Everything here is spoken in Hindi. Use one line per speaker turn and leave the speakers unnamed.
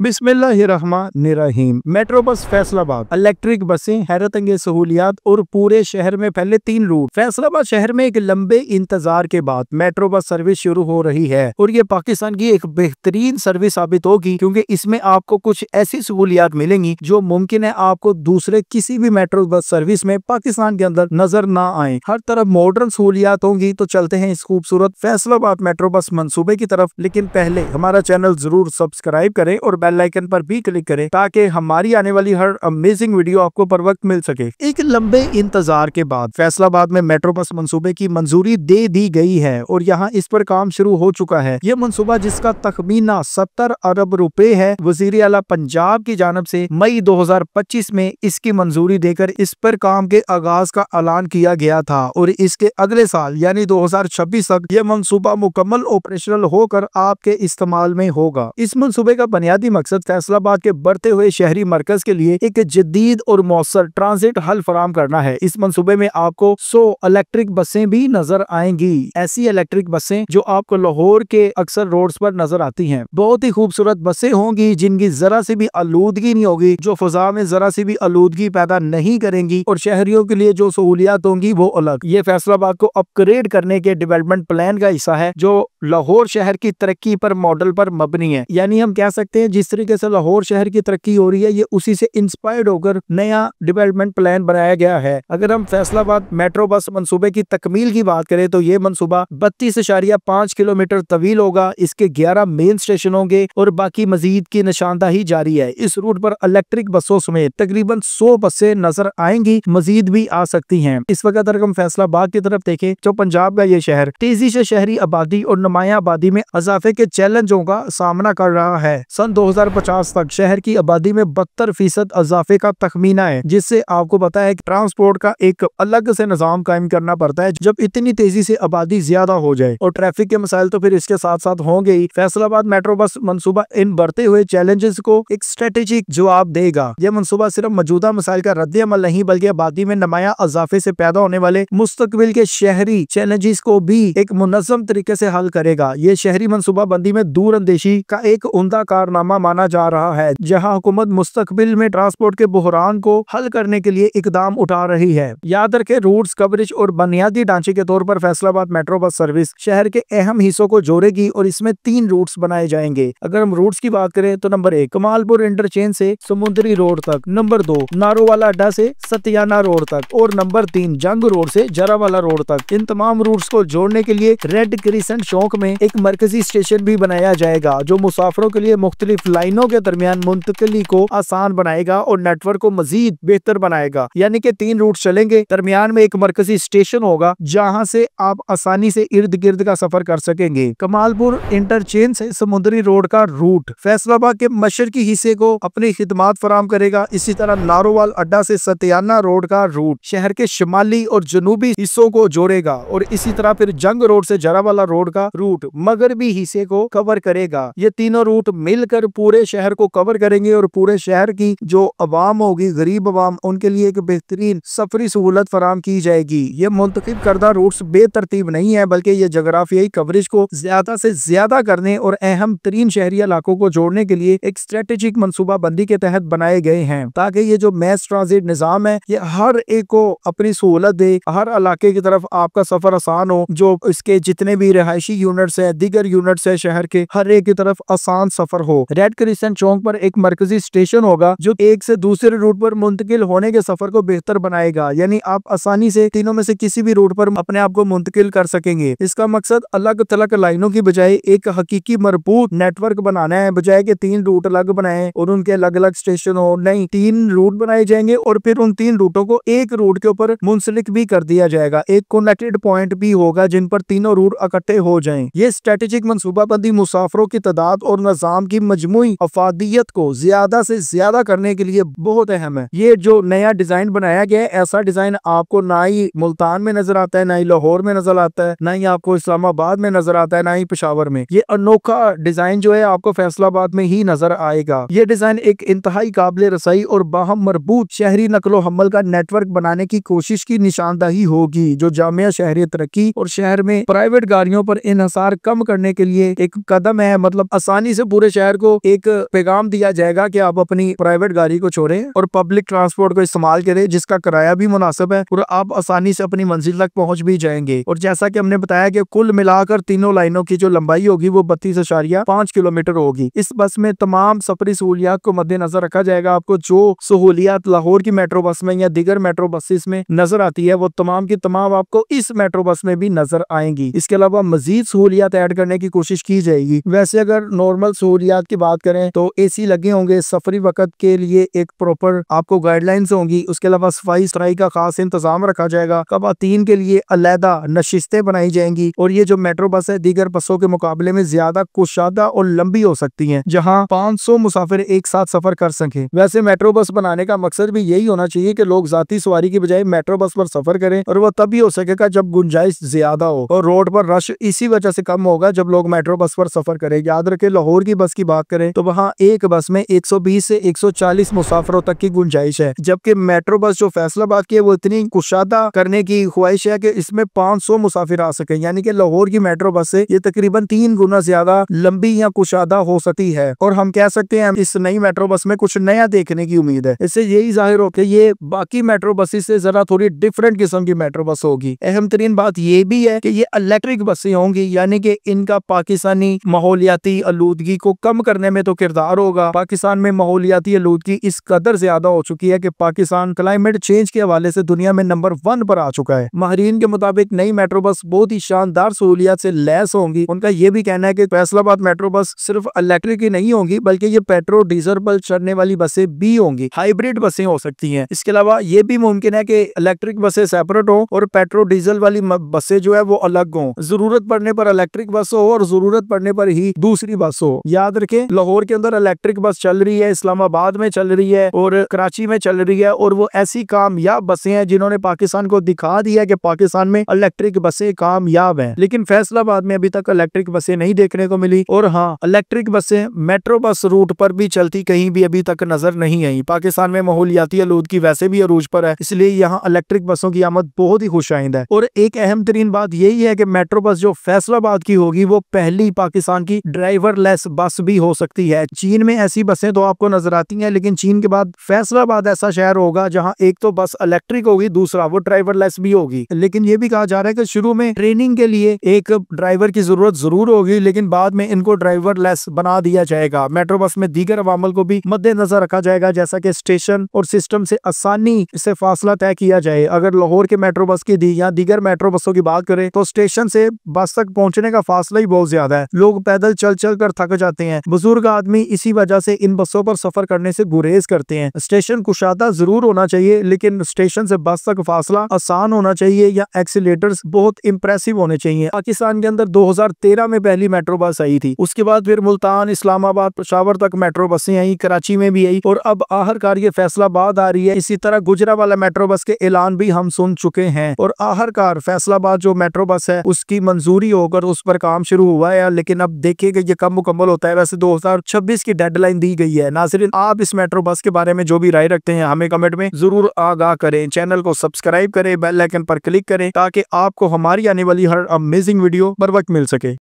बिस्मिल्लाहिर्रहमानिर्रहीम। मेट्रो बस फैसलाबाद, इलेक्ट्रिक बसें, हैरत अंगेज सहूलियात और पूरे शहर में पहले 3 रूट। फैसलाबाद शहर में एक लंबे इंतजार के बाद मेट्रो बस सर्विस शुरू हो रही है और ये पाकिस्तान की एक बेहतरीन सर्विस साबित होगी, क्योंकि इसमें आपको कुछ ऐसी सहूलियात मिलेंगी जो मुमकिन है आपको दूसरे किसी भी मेट्रो बस सर्विस में पाकिस्तान के अंदर नजर ना आए। हर तरफ मॉडर्न सहूलियात होंगी। तो चलते हैं इस खूबसूरत फैसलाबाद मेट्रो बस मंसूबे की तरफ, लेकिन पहले हमारा चैनल जरूर सब्सक्राइब करें और बेल आइकन पर भी क्लिक करें ताकि हमारी आने वाली हर अमेजिंग वीडियो आपको पर वक्त मिल सके। एक लंबे इंतजार के बाद फैसलाबाद में मेट्रो बस मंसूबे की मंजूरी दे दी गई है और यहाँ इस पर काम शुरू हो चुका है। यह मंसूबा जिसका तखमीना 70 अरब रुपए है, वजीर आला पंजाब की जानब से मई 2025 में इसकी मंजूरी देकर इस पर काम के आगाज का ऐलान किया गया था और इसके अगले साल यानी 2026 तक यह मंसूबा मुकम्मल ऑपरेशनल होकर आपके इस्तेमाल में होगा। इस मंसूबे का बुनियादी मकसद फैसलाबाद के बढ़ते हुए शहरी मरकज के लिए एक जदीद और मौसर ट्रांजिट हल फराम करना है। इस मंसूबे में आपको 100 इलेक्ट्रिक बसें भी नजर आएंगी। ऐसी इलेक्ट्रिक बसें जो आपको लाहौर के अक्सर रोड्स पर नजर आती हैं। बहुत ही खूबसूरत बसें होंगी जिनकी जरा से भी आलूदगी नहीं होगी, जो फजा में जरा से भी आलूदगी पैदा नहीं करेंगी और शहरियों के लिए जो सहूलियात होंगी वो अलग। ये फैसलाबाद को अपग्रेड करने के डेवलपमेंट प्लान का हिस्सा है जो लाहौर शहर की तरक्की पर मॉडल पर मबनी है। यानी हम कह सकते हैं जिस तरीके से लाहौर शहर की तरक्की हो रही है ये उसी से इंस्पायर्ड होकर नया डेवलपमेंट प्लान बनाया गया है। अगर हम फैसलाबाद मेट्रो बस मंसूबे की तकमील की बात करें तो ये मंसूबा 32.5 किलोमीटर तवील होगा। इसके 11 मेन स्टेशन होंगे और बाकी मजीद की निशानदाही जारी है। इस रूट पर इलेक्ट्रिक बसों समेत तकरीबन 100 बसें नजर आएंगी, मजीद भी आ सकती हैं। इस वक्त अगर हम फैसलाबाद की तरफ देखें तो पंजाब का ये शहर तेजी से शहरी आबादी और नुमाया आबादी में इजाफे के चैलेंजों का सामना कर रहा है। सन 2050 तक शहर की आबादी में 72% इजाफे का तखमीना है, जिससे आपको पता है कि ट्रांसपोर्ट का एक अलग से निजाम कायम करना पड़ता है जब इतनी तेजी से आबादी ज्यादा हो जाए, और ट्रैफिक के मसाइल तो फिर इसके साथ साथ होंगे ही। फैसलाबाद मेट्रो बस मंसूबा इन बढ़ते हुए चैलेंजेस को एक स्ट्रेटेजिक जवाब देगा। यह मंसूबा सिर्फ मौजूदा मसाइल का रद्द अमल नहीं बल्कि आबादी में नुमाया इजाफे से पैदा होने वाले मुस्तकबिल के शहरी चैलेंजेस को भी एक मुनज़्ज़म तरीके से हल करेगा। ये शहरी मंसूबा बंदी में दूर अंदेशी का एक उम्दा कारनामा माना जा रहा है, जहां हुकूमत मुस्तकबिल में ट्रांसपोर्ट के बहरान को हल करने के लिए इकदाम उठा रही है। याद रखें, रूट्स, कवरेज और बुनियादी ढांचे के तौर पर फैसलाबाद मेट्रो बस सर्विस शहर के अहम हिस्सों को जोड़ेगी और इसमें 3 रूट्स बनाए जाएंगे। अगर हम रूट्स की बात करें तो नंबर 1 कमालपुर इंटरचेंज से समुद्री रोड तक, नंबर 2 नारोवाला अड्डा से सतियाना रोड तक और नंबर 3 जंग रोड से जरावाला रोड तक। इन तमाम रूट्स को जोड़ने के लिए रेड क्रिसेंट चौक में एक मरकजी स्टेशन भी बनाया जाएगा जो मुसाफिरों के लिए मुख्तलिफ लाइनों के दरमियान मुंतकिली को आसान बनाएगा और नेटवर्क को मजीद बेहतर बनाएगा। यानी कि 3 रूट चलेंगे, दरमियान में एक मरकजी स्टेशन होगा जहां से आप आसानी से इर्द गिर्द का सफर कर सकेंगे। कमालपुर इंटरचेंज से समुद्री रोड का रूट फैसलाबाद के मशरकी हिस्से को अपनी खिदमात फराम करेगा। इसी तरह नारोवाल अड्डा से सतियाना रोड का रूट शहर के शिमाली और जनूबी हिस्सों को जोड़ेगा और इसी तरह फिर जंग रोड से जरावाला रोड का रूट मगरबी हिस्से को कवर करेगा। ये तीनों रूट मिलकर पूरे शहर को कवर करेंगे और पूरे शहर की जो अवाम होगी, गरीब अवाम, उनके लिए एक बेहतरीन सफरी सहूलत फराम की जाएगी। ये मुंतखब करदा रूट्स बेतरतीब नहीं है बल्कि ये जगराफियाई कवरेज को ज्यादा से ज्यादा करने और अहम तरीन शहरी इलाकों को जोड़ने के लिए एक स्ट्रेटेजिक मंसूबा बंदी के तहत बनाए गए हैं, ताकि ये जो मैस ट्रांजिट निजाम है ये हर एक को अपनी सहूलत दे, हर इलाके की तरफ आपका सफर आसान हो। जो इसके जितने भी रिहायशी यूनिट्स है, दीगर यूनिट्स है शहर के, हर एक की तरफ आसान सफर हो। रेड क्रिसेंट चौक पर एक मरकजी स्टेशन होगा जो एक से दूसरे रूट पर मुंतकिल होने के सफर को बेहतर बनाएगा। यानी आप आसानी से तीनों में से किसी भी रूट पर अपने आप को मुंतकिल कर सकेंगे। इसका मकसद अलग थलग लाइनों की बजाय एक हकीकी मरबूत नेटवर्क बनाना है, बजाय के 3 रूट अलग बनाए और उनके अलग अलग स्टेशन हो। नहीं, 3 रूट बनाए जाएंगे और फिर उन 3 रूटों को एक रूट के ऊपर मुंसलिक भी कर दिया जाएगा। एक कनेक्टेड पॉइंट भी होगा जिन पर तीनों रूट इकट्ठे हो जाएं। ये स्ट्रेटेजिक मंसूबाबंदी मुसाफिरों की तादाद और निजाम की मजमूई अफादियत को ज्यादा से ज्यादा करने के लिए बहुत अहम है। ये जो नया डिजाइन बनाया गया है, ऐसा डिजाइन आपको ना ही मुल्तान में नजर आता है, ना ही लाहौर में नजर आता है, ना ही आपको इस्लामाबाद में नजर आता है, ना ही पेशावर में। ये अनोखा डिजाइन जो है आपको फैसलाबाद में ही नजर आएगा। ये डिजाइन एक इंतहाई काबिल रसाई और बाहम मरबूत शहरी नकलो हमल का नेटवर्क बनाने की कोशिश की निशानदही होगी, जो जामिया शहरी तरक्की और शहर में प्राइवेट गाड़ियों पर इन्हिसार कम करने के लिए एक कदम है। मतलब आसानी से पूरे शहर को एक पैगाम दिया जाएगा कि आप अपनी प्राइवेट गाड़ी को छोड़ें और पब्लिक ट्रांसपोर्ट को इस्तेमाल करें, जिसका किराया भी मुनासिब है और आप आसानी से अपनी मंजिल तक पहुंच भी जाएंगे। और जैसा कि हमने बताया कि कुल मिलाकर तीनों लाइनों की जो लंबाई होगी वो 32.5 किलोमीटर होगी। इस बस में तमाम सफरी सहूलियात को मद्देनजर रखा जाएगा। आपको जो सहूलियात लाहौर की मेट्रो बस में या दीगर मेट्रो बसेस में नजर आती है वो तमाम की तमाम आपको इस मेट्रो बस में भी नजर आएंगी। इसके अलावा मजीद सहूलियात ऐड करने की कोशिश की जाएगी। वैसे अगर नॉर्मल सहूलियात की बात करें तो एसी लगे होंगे, सफरी वक्त के लिए एक प्रॉपर आपको गाइडलाइंस होंगी। उसके अलावा सफाई सुथराई का खास इंतजाम रखा जाएगा। खवातीन के लिए अलहदा नशिस्तें बनाई जाएंगी और ये जो मेट्रो बस है दीगर बसों के मुकाबले में ज्यादा कुशादा और लंबी हो सकती है, जहां 500 मुसाफिर एक साथ सफर कर सके। वैसे मेट्रो बस बनाने का मकसद भी यही होना चाहिए कि लोग जाती सवारी की बजाय मेट्रो बस पर सफर करें, और वो तभी हो सकेगा जब गुंजाइश ज्यादा हो और रोड पर रश इसी वजह से कम होगा जब लोग मेट्रो बस पर सफर करें। याद रखें, लाहौर की बस की बात करें तो वहाँ एक बस में 120 से 140 मुसाफिरों तक की गुंजाइश है, जबकि मेट्रो बस जो फैसलाबाद की है वो इतनी कुशादा करने की ख्वाहिश है कि इसमें 500 मुसाफिर आ सके। यानी कि लाहौर की मेट्रो बस से ये तकरीबन 3 गुना ज्यादा लंबी या कुशादा हो सकती है। और हम कह सकते हैं इस नई मेट्रो बस में कुछ नया देखने की उम्मीद है। इससे यही जाहिर हो कि ये बाकी मेट्रो बसेस से जरा थोड़ी डिफरेंट किस्म की मेट्रो बस होगी। अहम तरीन बात ये भी है कि ये इलेक्ट्रिक बसें होंगी, यानी कि इनका पाकिस्तानी माहौलियाती आलूदगी को कम करने में तो किरदार होगा। पाकिस्तान में माहौलियाती आलूदगी इस कदर ज्यादा हो चुकी है कि पाकिस्तान क्लाइमेट चेंज के हवाले से दुनिया में नंबर 1 पर आ चुका है। माहिरीन के मुताबिक नई मेट्रो बस बहुत ही शानदार सहूलियत से लैस होंगी। उनका ये भी कहना है कि फैसलाबाद मेट्रो बस सिर्फ इलेक्ट्रिक ही नहीं होंगी बल्कि ये पेट्रोल डीजल पर चलने वाली बसें भी होंगी, हाइब्रिड बसें हो सकती हैं। इसके अलावा ये भी मुमकिन है कि इलेक्ट्रिक बसें सेपरेट हो और पेट्रोल डीजल वाली बसें जो है वो अलग हो। जरूरत पड़ने पर इलेक्ट्रिक बस हो और जरूरत पड़ने पर ही दूसरी बस हो। याद रखें, लाहौर के अंदर इलेक्ट्रिक बस चल रही है, इस्लामाबाद में चल रही है और कराची में चल रही है, और वो ऐसी कामयाब बसें हैं जिन्होंने पाकिस्तान को दिखा दिया कि पाकिस्तान में इलेक्ट्रिक बसें कामयाब हैं। लेकिन फैसलाबाद में अभी तक इलेक्ट्रिक बसें नहीं देखने को मिली, और हाँ, इलेक्ट्रिक बसें मेट्रो बस रूट पर भी चलती कहीं भी अभी तक नजर नहीं आई। पाकिस्तान में माहौलियाती आलूदगी वैसे भी अरूज पर है, इसलिए यहाँ इलेक्ट्रिक बसों की आमद बहुत ही खुशाइंद है। और एक अहम तरीन बात यही है कि मेट्रो बस जो फैसलाबाद की होगी वो पहली पाकिस्तान की ड्राइवरलेस बस भी हो सकती है। चीन में ऐसी बसें तो आपको नजर आती हैं, लेकिन चीन के बाद फैसलाबाद ऐसा शहर होगा जहाँ एक तो बस इलेक्ट्रिक होगी, दूसरा वो ड्राइवरलेस भी होगी। लेकिन ये भी कहा जा रहा है कि शुरू में ट्रेनिंग के लिए एक ड्राइवर की जरूरत जरूर होगी, लेकिन बाद में इनको ड्राइवरलेस बना दिया जाएगा। मेट्रो बस में दीगर अवामल को भी मद्देनजर रखा जाएगा, जैसा कि स्टेशन और सिस्टम से आसानी से फासला तय किया जाए। अगर लाहौर के मेट्रो बस की या दीगर मेट्रो बसों की बात करें तो स्टेशन से बस तक पहुंचने का फासला ही बहुत ज्यादा है। लोग पैदल चल चल कर थक जाते हैं। बुजुर्ग आदमी इसी वजह से इन बसों पर सफर करने से गुरेज करते हैं। स्टेशन कुशादा जरूर होना चाहिए, लेकिन स्टेशन से बस तक फासला आसान होना चाहिए या एक्सीलेटर्स बहुत इंप्रेसिव होने चाहिए। पाकिस्तान के अंदर 2013 में पहली मेट्रो बस आई थी, उसके बाद फिर मुल्तान, इस्लामाबाद, पेशावर तक मेट्रो बसें आई, कराची में भी आई, और अब आखिरकार ये फैसलाबाद आ रही है। इसी तरह गुजरावाला मेट्रो बस के ऐलान भी हम सुन चुके हैं, और आखिरकार फैसलाबाद जो मेट्रो बस है उसकी मंजूरी होकर उस पर काम शुरू हुआ है। लेकिन अब देखिएगा ये कब मुकम्मल होता है। वैसे 2026 की डेडलाइन दी गई है। नाज़रीन, आप इस मेट्रो बस के बारे में जो भी राय रखते हैं हमें कमेंट में जरूर आगाह करें। चैनल को सब्सक्राइब करें, बेल आइकन पर क्लिक करें ताकि आपको हमारी आने वाली हर अमेजिंग वीडियो बर वक्त मिल सके।